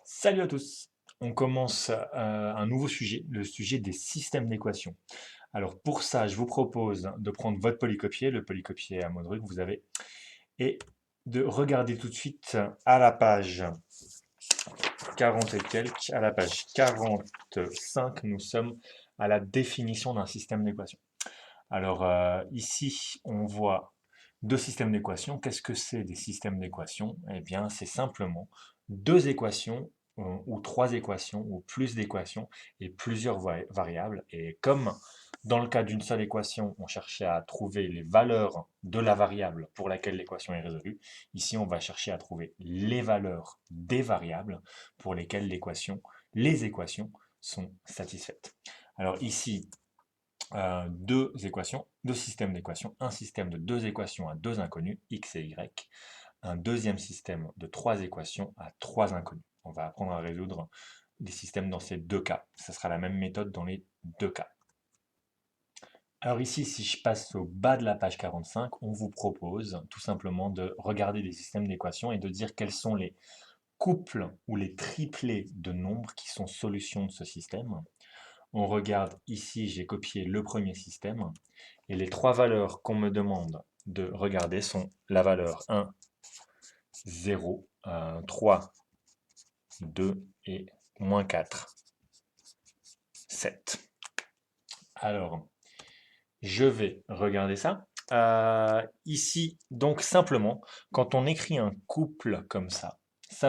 Salut à tous! On commence un nouveau sujet, le sujet des systèmes d'équations. Alors pour ça, je vous propose de prendre votre polycopier, le polycopier à Modruc, vous avez, et de regarder tout de suite à la page 40 et quelques, à la page 45, nous sommes à la définition d'un système d'équations. Alors ici, on voit deux systèmes d'équations. Qu'est-ce que c'est des systèmes d'équations? Eh bien, c'est simplement deux équations ou trois équations ou plus d'équations et plusieurs variables. Et comme dans le cas d'une seule équation, on cherchait à trouver les valeurs de la variable pour laquelle l'équation est résolue, ici on va chercher à trouver les valeurs des variables pour lesquelles les équations sont satisfaites. Alors ici, deux systèmes d'équations, un système de deux équations à deux inconnus, x et y, un deuxième système de trois équations à trois inconnus. On va apprendre à résoudre des systèmes dans ces deux cas. Ce sera la même méthode dans les deux cas. Alors ici, si je passe au bas de la page 45, on vous propose tout simplement de regarder des systèmes d'équations et de dire quels sont les couples ou les triplés de nombres qui sont solutions de ce système. On regarde ici, j'ai copié le premier système, et les trois valeurs qu'on me demande de regarder sont la valeur 1, 0, 3, 2 et moins 4, 7. Alors, je vais regarder ça. Ici, donc simplement, quand on écrit un couple comme ça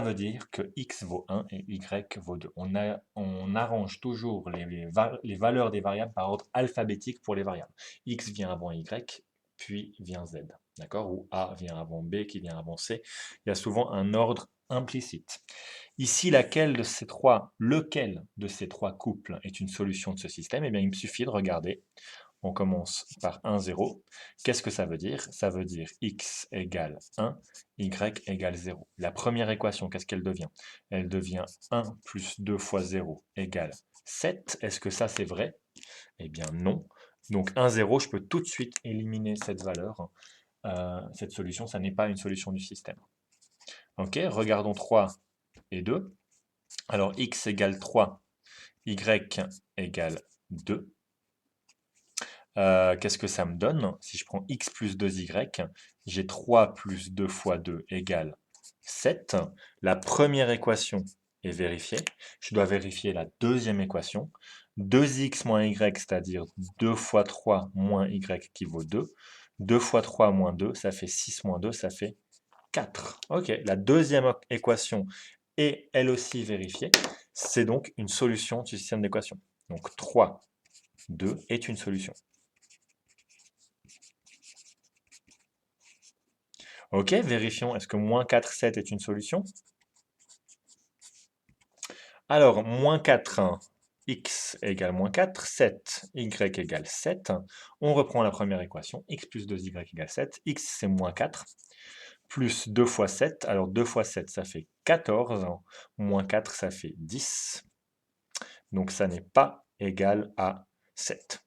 veut dire que x vaut 1 et y vaut 2. On arrange toujours les valeurs des variables par ordre alphabétique pour les variables. X vient avant y, puis vient z. D'accord? Ou A vient avant B, qui vient avant C. Il y a souvent un ordre implicite. Ici, lequel de ces trois couples est une solution de ce système? Eh bien, il me suffit de regarder. On commence par 1, 0. Qu'est-ce que ça veut dire? Ça veut dire x égale 1, y égale 0. La première équation, qu'est-ce qu'elle devient? Elle devient 1 plus 2 fois 0 égale 7. Est-ce que ça, c'est vrai? Eh bien, non. Donc 1, 0, je peux tout de suite éliminer cette valeur. Cette solution, ça n'est pas une solution du système. Ok, regardons 3 et 2. Alors, x égale 3, y égale 2. Qu'est-ce que ça me donne? Si je prends x plus 2y, j'ai 3 plus 2 fois 2 égale 7. La première équation est vérifiée. Je dois vérifier la deuxième équation. 2x moins y, c'est-à-dire 2 fois 3 moins y qui vaut 2. 2 fois 3 moins 2, ça fait 6 moins 2, ça fait 4. Ok, la deuxième équation est elle aussi vérifiée. C'est donc une solution du système d'équations. Donc 3, 2 est une solution. Ok, vérifions, est-ce que moins 4, 7 est une solution? Alors, moins 4, x égale moins 4, 7, y égale 7. On reprend la première équation, x plus 2y égale 7. X, c'est moins 4, plus 2 fois 7. Alors, 2 fois 7, ça fait 14. Moins 4, ça fait 10. Donc, ça n'est pas égal à 7.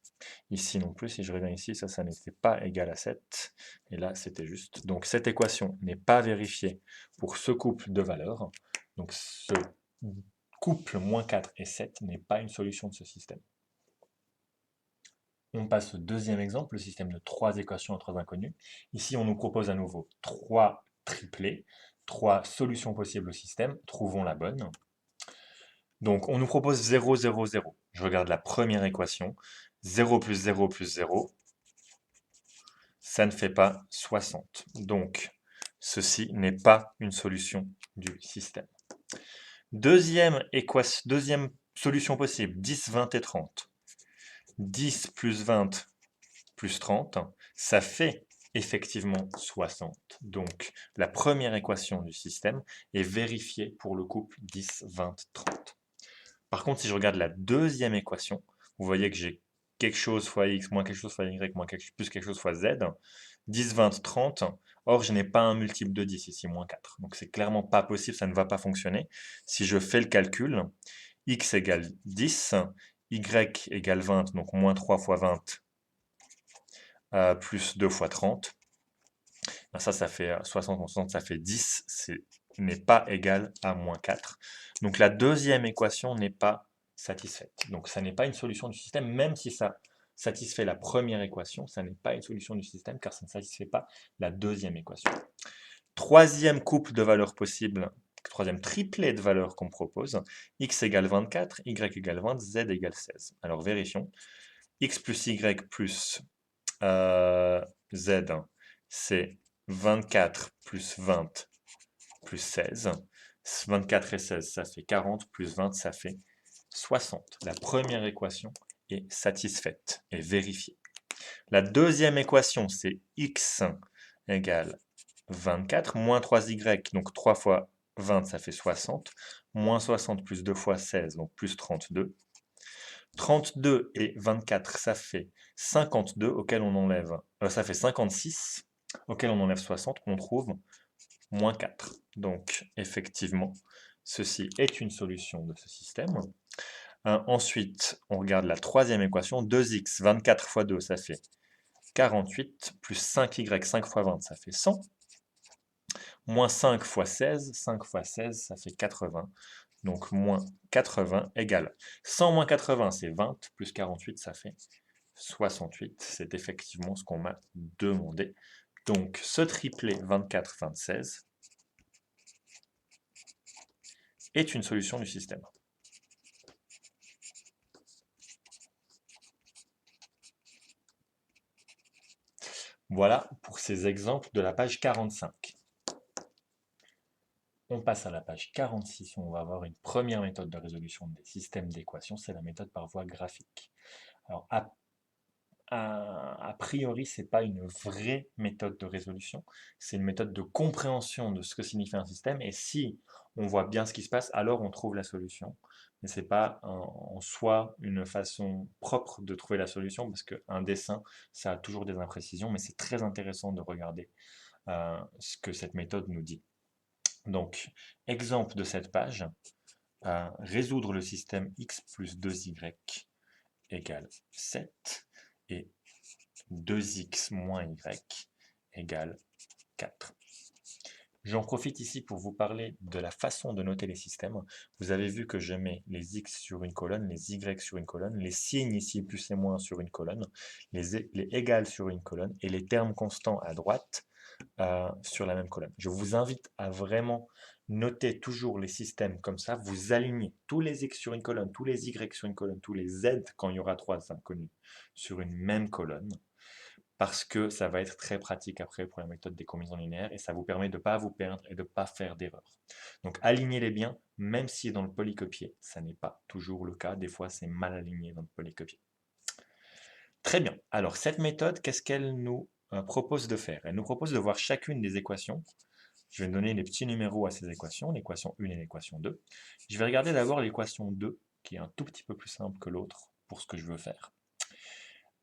Ici non plus, si je reviens ici, ça n'était pas égal à 7. Et là, c'était juste. Donc cette équation n'est pas vérifiée pour ce couple de valeurs. Donc ce couple moins 4 et 7 n'est pas une solution de ce système. On passe au deuxième exemple, le système de trois équations à trois inconnus. Ici, on nous propose à nouveau trois triplés, trois solutions possibles au système. Trouvons la bonne. Donc, on nous propose 0, 0, 0. Je regarde la première équation. 0 plus 0 plus 0, ça ne fait pas 60. Donc, ceci n'est pas une solution du système. Deuxième solution possible, 10, 20 et 30. 10 plus 20 plus 30, ça fait effectivement 60. Donc, la première équation du système est vérifiée pour le couple 10, 20, 30. Par contre, si je regarde la deuxième équation, vous voyez que j'ai quelque chose fois x moins quelque chose fois y moins plus quelque chose fois z. 10, 20, 30. Or, je n'ai pas un multiple de 10 ici, moins 4. Donc, c'est clairement pas possible, ça ne va pas fonctionner. Si je fais le calcul, x égale 10, y égale 20, donc moins 3 fois 20, plus 2 fois 30. Ben ça fait 60, 60, ça fait 10, n'est pas égal à moins 4. Donc la deuxième équation n'est pas satisfaite. Donc ça n'est pas une solution du système, même si ça satisfait la première équation, ça n'est pas une solution du système car ça ne satisfait pas la deuxième équation. Troisième couple de valeurs possibles, troisième triplet de valeurs qu'on propose, x égale 24, y égale 20, z égale 16. Alors vérifions. X plus y plus z, c'est 24 plus 20 plus 16. 24 et 16, ça fait 40, plus 20, ça fait 60. La première équation est satisfaite et vérifiée. La deuxième équation, c'est x égale 24, moins 3y, donc 3 fois 20, ça fait 60, moins 60 plus 2 fois 16, donc plus 32. 32 et 24, ça fait 52, auquel on enlève, ça fait 56, auquel on enlève 60, on trouve moins 4. Donc, effectivement, ceci est une solution de ce système. Ensuite, on regarde la troisième équation, 2x, 24 fois 2, ça fait 48, plus 5y, 5 fois 20, ça fait 100. Moins 5 fois 16, 5 fois 16, ça fait 80. Donc, moins 80 égale 100 moins 80, c'est 20, plus 48, ça fait 68. C'est effectivement ce qu'on m'a demandé. Donc, ce triplet 24, 20, 16 est une solution du système. Voilà pour ces exemples de la page 45. On passe à la page 46 où on va avoir une première méthode de résolution des systèmes d'équations, c'est la méthode par voie graphique. Alors, a priori, ce n'est pas une vraie méthode de résolution, c'est une méthode de compréhension de ce que signifie un système, et si on voit bien ce qui se passe, alors on trouve la solution. Mais ce n'est pas en soi une façon propre de trouver la solution, parce qu'un dessin, ça a toujours des imprécisions, mais c'est très intéressant de regarder ce que cette méthode nous dit. Donc, exemple de cette page, résoudre le système x plus 2y égale 7, et 2x moins y égale 4. J'en profite ici pour vous parler de la façon de noter les systèmes. Vous avez vu que je mets les x sur une colonne, les y sur une colonne, les signes ici, plus et moins sur une colonne, les égales sur une colonne, et les termes constants à droite sur la même colonne. Je vous invite à vraiment noter toujours les systèmes comme ça. Vous alignez tous les x sur une colonne, tous les y sur une colonne, tous les z quand il y aura 3 inconnus sur une même colonne, parce que ça va être très pratique après pour la méthode des combinaisons linéaires et ça vous permet de ne pas vous perdre et de ne pas faire d'erreur. Donc alignez-les bien, même si dans le polycopier, ça n'est pas toujours le cas. Des fois, c'est mal aligné dans le polycopier. Très bien. Alors, cette méthode, qu'est-ce qu'elle nous propose de faire? Elle nous propose de voir chacune des équations. Je vais donner les petits numéros à ces équations, l'équation 1 et l'équation 2. Je vais regarder d'abord l'équation 2, qui est un tout petit peu plus simple que l'autre pour ce que je veux faire.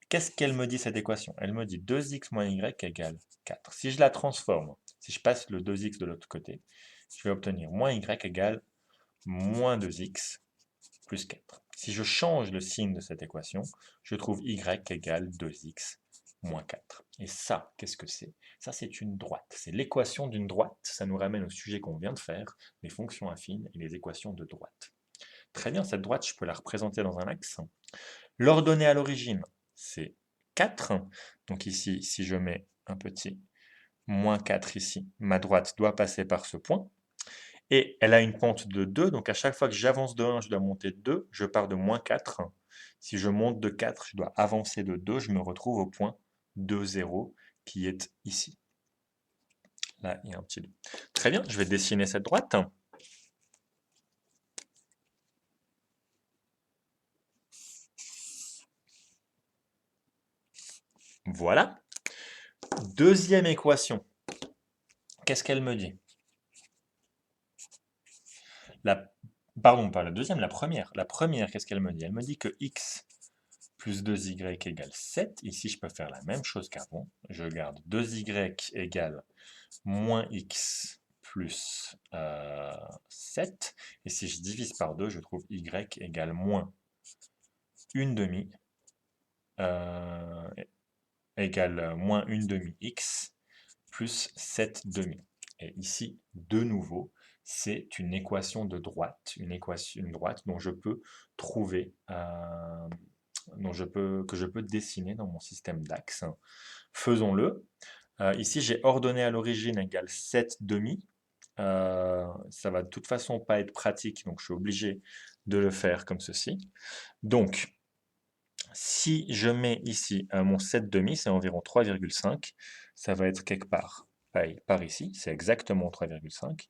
Qu'est-ce qu'elle me dit cette équation? Elle me dit 2x moins y égale 4. Si je la transforme, si je passe le 2x de l'autre côté, je vais obtenir moins y égale moins 2x plus 4. Si je change le signe de cette équation, je trouve y égale 2x moins 4. Et ça, qu'est-ce que c'est? Ça, c'est une droite. C'est l'équation d'une droite. Ça nous ramène au sujet qu'on vient de faire, les fonctions affines et les équations de droite. Très bien, cette droite, je peux la représenter dans un axe. L'ordonnée à l'origine, c'est 4. Donc ici, si je mets un petit moins 4 ici, ma droite doit passer par ce point. Et elle a une pente de 2, donc à chaque fois que j'avance de 1, je dois monter de 2. Je pars de moins 4. Si je monte de 4, je dois avancer de 2. Je me retrouve au point 2, 0, qui est ici. Là, il y a un petit 2. Très bien, je vais dessiner cette droite. Voilà. Deuxième équation. Qu'est-ce qu'elle me dit? Pardon, pas la deuxième, la première. La première, qu'est-ce qu'elle me dit? Elle me dit que x plus 2y égale 7. Ici, je peux faire la même chose qu'avant. Je garde 2y égale moins x plus 7. Et si je divise par 2, je trouve y égale moins 1 demi égale moins 1 demi x plus 7 demi. Et ici, de nouveau, c'est une équation de droite, une droite dont je peux trouver, que je peux dessiner dans mon système d'axes. Faisons-le. Ici, j'ai ordonné à l'origine égale 7 demi. Ça va de toute façon pas être pratique, donc je suis obligé de le faire comme ceci. Donc, si je mets ici mon 7 demi, c'est environ 3,5, ça va être quelque part par ici, c'est exactement 3,5.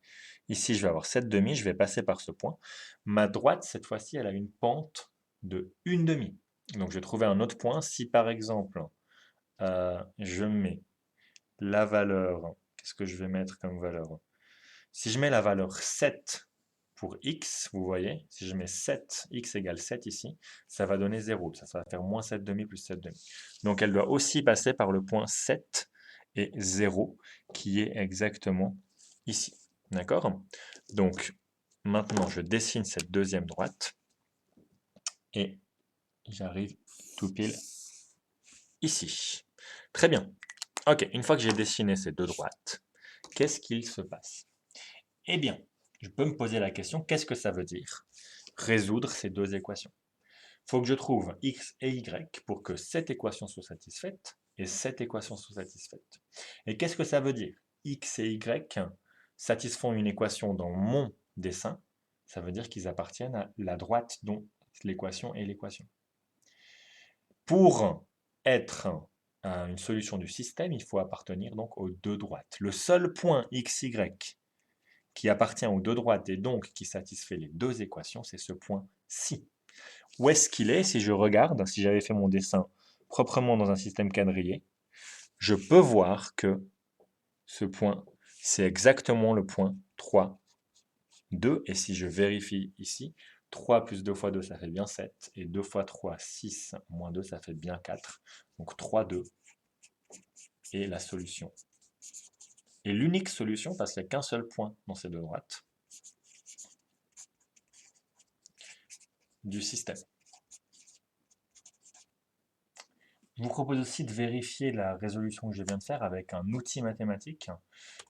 Ici, je vais avoir 7 demi, je vais passer par ce point. Ma droite, cette fois-ci, elle a une pente de 1 demi. Donc, je vais trouver un autre point. Si par exemple, je mets la valeur, qu'est-ce que je vais mettre comme valeur? Si je mets la valeur 7 pour x, vous voyez, si je mets 7, x égale 7 ici, ça va donner 0. Ça va faire moins 7 demi plus 7 demi. Donc elle doit aussi passer par le point 7 et 0, qui est exactement ici. D'accord? Donc maintenant, je dessine cette deuxième droite et j'arrive tout pile ici. Très bien. Ok, une fois que j'ai dessiné ces deux droites, qu'est-ce qu'il se passe? Eh bien, je peux me poser la question, qu'est-ce que ça veut dire résoudre ces deux équations? Il faut que je trouve x et y pour que cette équation soit satisfaite et cette équation soit satisfaite. Et qu'est-ce que ça veut dire? X et y satisfont une équation dans mon dessin, ça veut dire qu'ils appartiennent à la droite dont l'équation est l'équation. Pour être une solution du système, il faut appartenir donc aux deux droites. Le seul point x, y qui appartient aux deux droites et donc qui satisfait les deux équations, c'est ce point-ci. Où est-ce qu'il est? Si je regarde, si j'avais fait mon dessin proprement dans un système quadrillé, je peux voir que ce point, c'est exactement le point 3, 2. Et si je vérifie ici, 3 plus 2 fois 2, ça fait bien 7. Et 2 fois 3, 6, moins 2, ça fait bien 4. Donc 3, 2 est la solution. Et l'unique solution, parce qu'il n'y a qu'un seul point dans ces deux droites, du système. Je vous propose aussi de vérifier la résolution que je viens de faire avec un outil mathématique.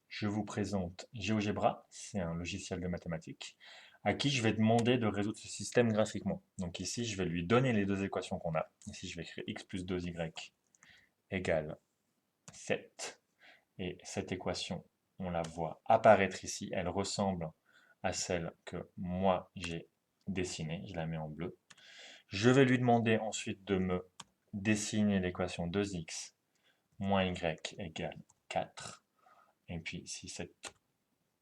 Je vous présente GeoGebra, c'est un logiciel de mathématiques, à qui je vais demander de résoudre ce système graphiquement. Donc ici, je vais lui donner les deux équations qu'on a. Ici, je vais écrire x plus 2y égale 7. Et cette équation, on la voit apparaître ici. Elle ressemble à celle que moi j'ai dessinée. Je la mets en bleu. Je vais lui demander ensuite de me dessiner l'équation 2x moins y égale 4. Et puis, si cette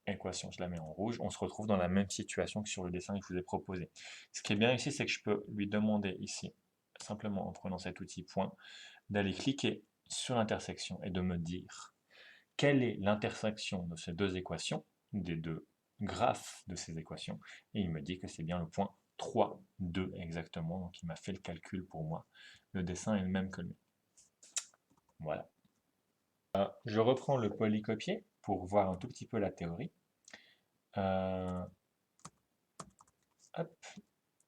équation, je la mets en rouge, on se retrouve dans la même situation que sur le dessin que je vous ai proposé. Ce qui est bien ici, c'est que je peux lui demander ici, simplement en prenant cet outil point, d'aller cliquer sur l'intersection et de me dire quelle est l'intersection de ces deux équations, des deux graphes de ces équations, et il me dit que c'est bien le point 3, 2 exactement, donc il m'a fait le calcul pour moi. Le dessin est le même que le mien. Voilà. Je reprends le polycopier pour voir un tout petit peu la théorie. Hop.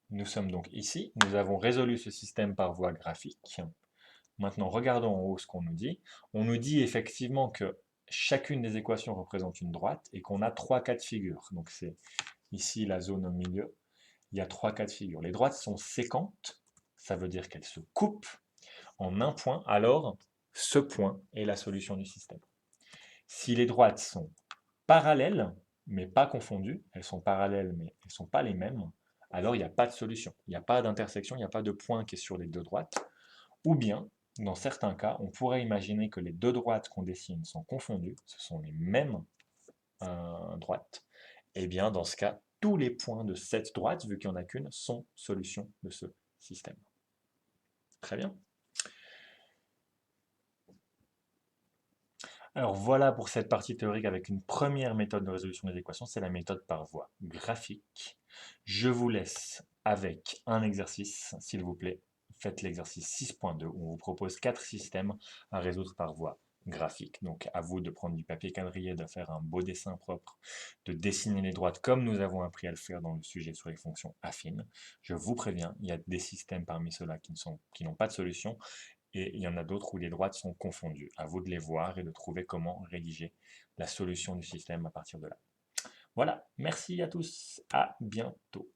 Nous sommes donc ici, nous avons résolu ce système par voie graphique. Maintenant, regardons en haut ce qu'on nous dit. On nous dit effectivement que chacune des équations représente une droite et qu'on a 3 cas de figure. Donc c'est ici la zone au milieu. Il y a 3 cas de figure. Les droites sont séquentes, ça veut dire qu'elles se coupent en un point, alors ce point est la solution du système. Si les droites sont parallèles, mais pas confondues, elles sont parallèles mais elles ne sont pas les mêmes, alors il n'y a pas de solution. Il n'y a pas d'intersection, il n'y a pas de point qui est sur les deux droites. Ou bien, dans certains cas, on pourrait imaginer que les deux droites qu'on dessine sont confondues, ce sont les mêmes droites. Et bien, dans ce cas, tous les points de cette droite, vu qu'il n'y en a qu'une, sont solutions de ce système. Très bien. Alors voilà pour cette partie théorique avec une première méthode de résolution des équations, c'est la méthode par voie graphique. Je vous laisse avec un exercice, s'il vous plaît. Faites l'exercice 6.2 où on vous propose 4 systèmes à résoudre par voie graphique. Donc à vous de prendre du papier quadrillé, de faire un beau dessin propre, de dessiner les droites comme nous avons appris à le faire dans le sujet sur les fonctions affines. Je vous préviens, il y a des systèmes parmi ceux-là qui n'ont pas de solution. Et il y en a d'autres où les droites sont confondues. À vous de les voir et de trouver comment rédiger la solution du système à partir de là. Voilà, merci à tous, à bientôt.